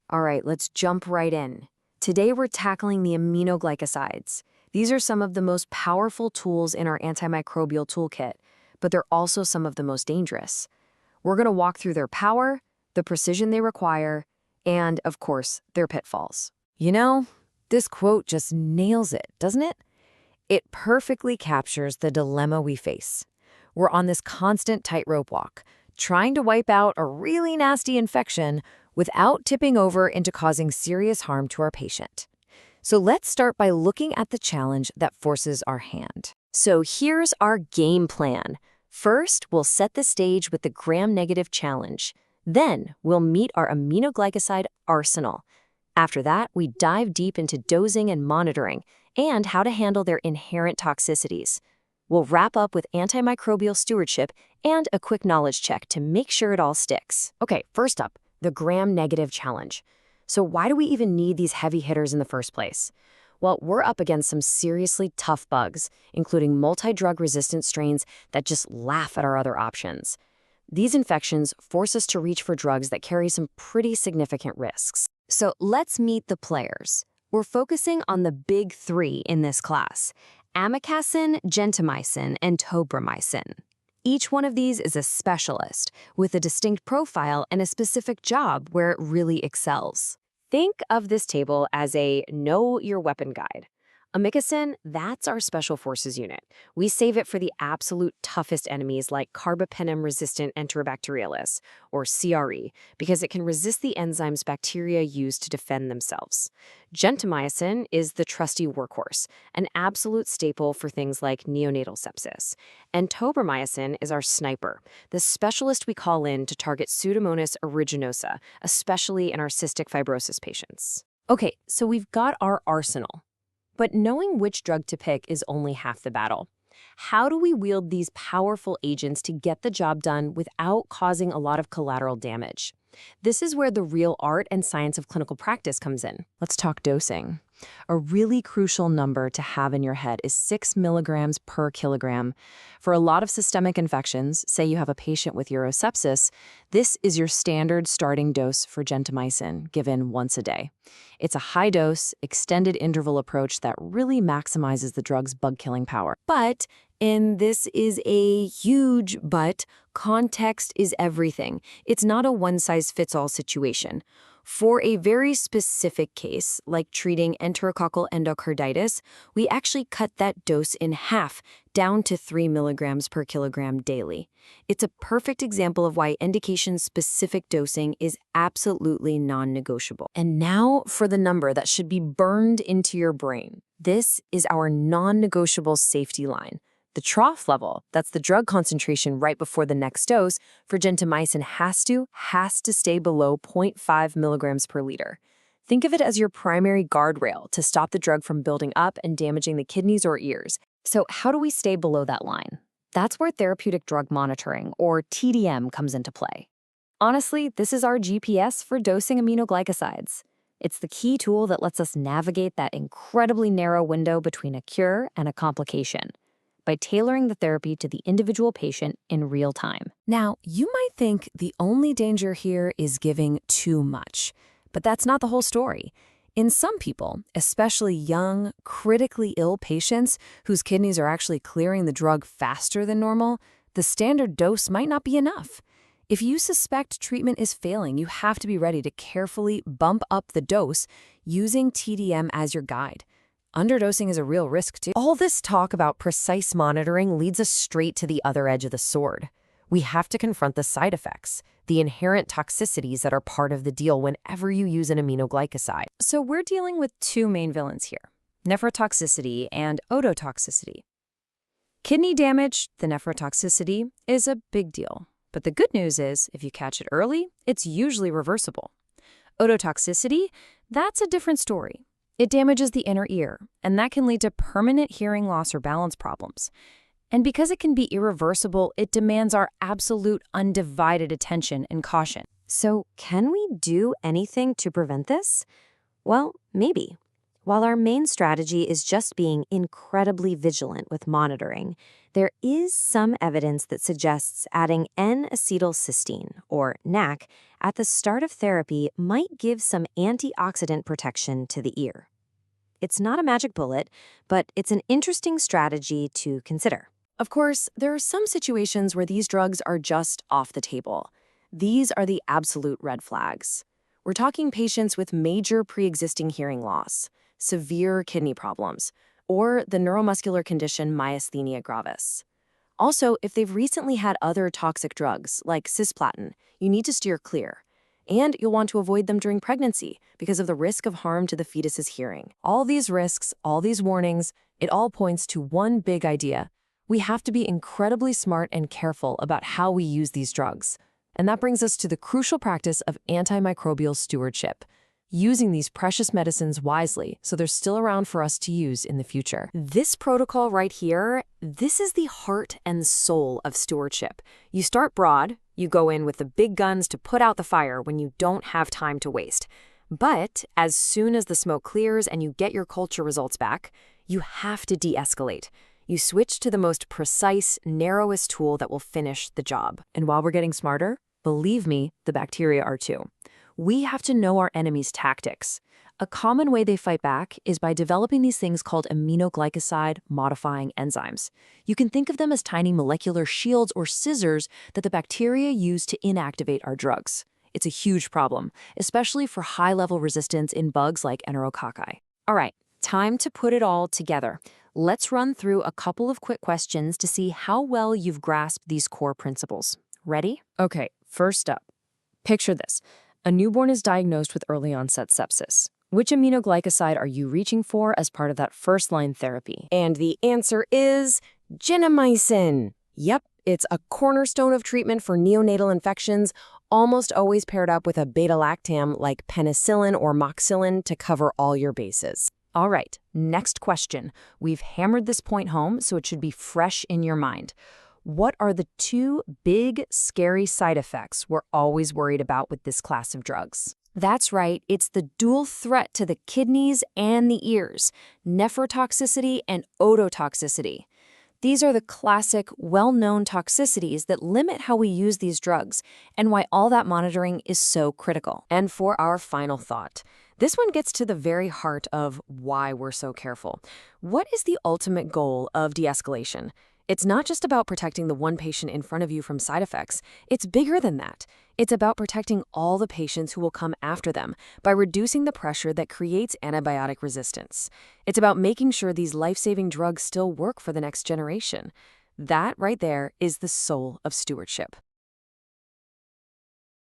All right, let's jump right in. Today we're tackling the aminoglycosides. These are some of the most powerful tools in our antimicrobial toolkit, but they're also some of the most dangerous. We're going to walk through their power, the precision they require, and, of course, their pitfalls. You know, this quote just nails it, doesn't it? It perfectly captures the dilemma we face. We're on this constant tightrope walk, trying to wipe out a really nasty infection without tipping over into causing serious harm to our patient. So let's start by looking at the challenge that forces our hand. So here's our game plan. First, we'll set the stage with the gram-negative challenge. Then, we'll meet our aminoglycoside arsenal. After that, we dive deep into dosing and monitoring, and how to handle their inherent toxicities. We'll wrap up with antimicrobial stewardship and a quick knowledge check to make sure it all sticks. Okay, first up, the gram-negative challenge. So why do we even need these heavy hitters in the first place? Well, we're up against some seriously tough bugs, including multi-drug resistant strains that just laugh at our other options. These infections force us to reach for drugs that carry some pretty significant risks. So let's meet the players. We're focusing on the big three in this class: Amikacin, Gentamicin, and Tobramycin. Each one of these is a specialist with a distinct profile and a specific job where it really excels. Think of this table as a know your weapon guide. Amikacin, that's our special forces unit. We save it for the absolute toughest enemies like carbapenem-resistant Enterobacterialis, or CRE, because it can resist the enzymes bacteria use to defend themselves. Gentamicin is the trusty workhorse, an absolute staple for things like neonatal sepsis. And Tobramycin is our sniper, the specialist we call in to target Pseudomonas aeruginosa, especially in our cystic fibrosis patients. Okay, so we've got our arsenal. But knowing which drug to pick is only half the battle. How do we wield these powerful agents to get the job done without causing a lot of collateral damage? This is where the real art and science of clinical practice comes in. Let's talk dosing. A really crucial number to have in your head is 6 milligrams per kilogram. For a lot of systemic infections, say you have a patient with urosepsis, this is your standard starting dose for gentamicin, given once a day. It's a high-dose, extended interval approach that really maximizes the drug's bug-killing power. But, and this is a huge but, context is everything. It's not a one-size-fits-all situation. For a very specific case, like treating enterococcal endocarditis, we actually cut that dose in half, down to 3 milligrams per kilogram daily. It's a perfect example of why indication-specific dosing is absolutely non-negotiable. And now for the number that should be burned into your brain. This is our non-negotiable safety line. The trough level, that's the drug concentration right before the next dose, for gentamicin has to stay below 0.5 milligrams per liter. Think of it as your primary guardrail to stop the drug from building up and damaging the kidneys or ears. So how do we stay below that line? That's where therapeutic drug monitoring, or TDM, comes into play. Honestly, this is our GPS for dosing aminoglycosides. It's the key tool that lets us navigate that incredibly narrow window between a cure and a complication, by tailoring the therapy to the individual patient in real time. Now, you might think the only danger here is giving too much, but that's not the whole story. In some people, especially young, critically ill patients whose kidneys are actually clearing the drug faster than normal, the standard dose might not be enough. If you suspect treatment is failing, you have to be ready to carefully bump up the dose using TDM as your guide. Underdosing is a real risk, too. All this talk about precise monitoring leads us straight to the other edge of the sword. We have to confront the side effects, the inherent toxicities that are part of the deal whenever you use an aminoglycoside. So we're dealing with two main villains here: nephrotoxicity and ototoxicity. Kidney damage, the nephrotoxicity, is a big deal. But the good news is, if you catch it early, it's usually reversible. Ototoxicity, that's a different story. It damages the inner ear, and that can lead to permanent hearing loss or balance problems. And because it can be irreversible, it demands our absolute undivided attention and caution. So, can we do anything to prevent this? Well, maybe. While our main strategy is just being incredibly vigilant with monitoring, there is some evidence that suggests adding N-acetylcysteine, or NAC, at the start of therapy might give some antioxidant protection to the ear. It's not a magic bullet, but it's an interesting strategy to consider. Of course, there are some situations where these drugs are just off the table. These are the absolute red flags. We're talking patients with major pre-existing hearing loss, severe kidney problems, or the neuromuscular condition myasthenia gravis. Also, if they've recently had other toxic drugs, like cisplatin, you need to steer clear. And you'll want to avoid them during pregnancy because of the risk of harm to the fetus's hearing. All these risks, all these warnings, it all points to one big idea. We have to be incredibly smart and careful about how we use these drugs. And that brings us to the crucial practice of antimicrobial stewardship, using these precious medicines wisely so they're still around for us to use in the future. This protocol right here, this is the heart and soul of stewardship. You start broad, you go in with the big guns to put out the fire when you don't have time to waste. But as soon as the smoke clears and you get your culture results back, you have to de-escalate. You switch to the most precise, narrowest tool that will finish the job. And while we're getting smarter, believe me, the bacteria are too. We have to know our enemy's tactics. A common way they fight back is by developing these things called aminoglycoside modifying enzymes. You can think of them as tiny molecular shields or scissors that the bacteria use to inactivate our drugs. It's a huge problem, especially for high-level resistance in bugs like enterococci. All right, time to put it all together. Let's run through a couple of quick questions to see how well you've grasped these core principles. Ready? Okay, first up, picture this. A newborn is diagnosed with early-onset sepsis. Which aminoglycoside are you reaching for as part of that first-line therapy? And the answer is Gentamicin. Yep, it's a cornerstone of treatment for neonatal infections, almost always paired up with a beta-lactam like penicillin or moxillin to cover all your bases. All right, next question. We've hammered this point home, so it should be fresh in your mind. What are the two big, scary side effects we're always worried about with this class of drugs? That's right, it's the dual threat to the kidneys and the ears, nephrotoxicity and ototoxicity. These are the classic, well-known toxicities that limit how we use these drugs and why all that monitoring is so critical. And for our final thought, this one gets to the very heart of why we're so careful. What is the ultimate goal of de-escalation? It's not just about protecting the one patient in front of you from side effects. It's bigger than that. It's about protecting all the patients who will come after them by reducing the pressure that creates antibiotic resistance. It's about making sure these life-saving drugs still work for the next generation. That right there is the soul of stewardship.